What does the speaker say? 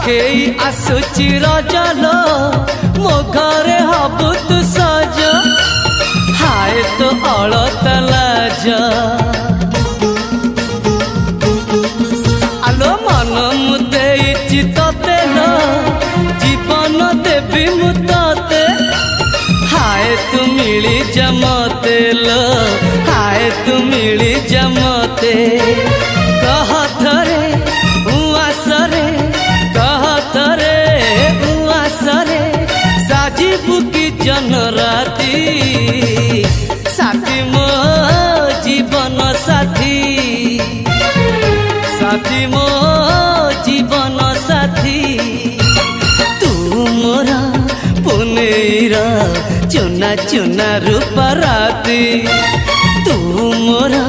आखेई आसुची रजलो मो घरे हबु तू सज हाय तो अलता लाज आलो मन मुदे चितते लो जीवन देवी मुते हाय तू मिली जमते लो हाय तू मिली जमते कह थरे उआसरे कह थरे उआसरे साजिबु की जन राती साथी मो जीवन साथी साथी मो जीवन साथी तू मोरा पुनेरा चुना चुना रूप राती तू मोरा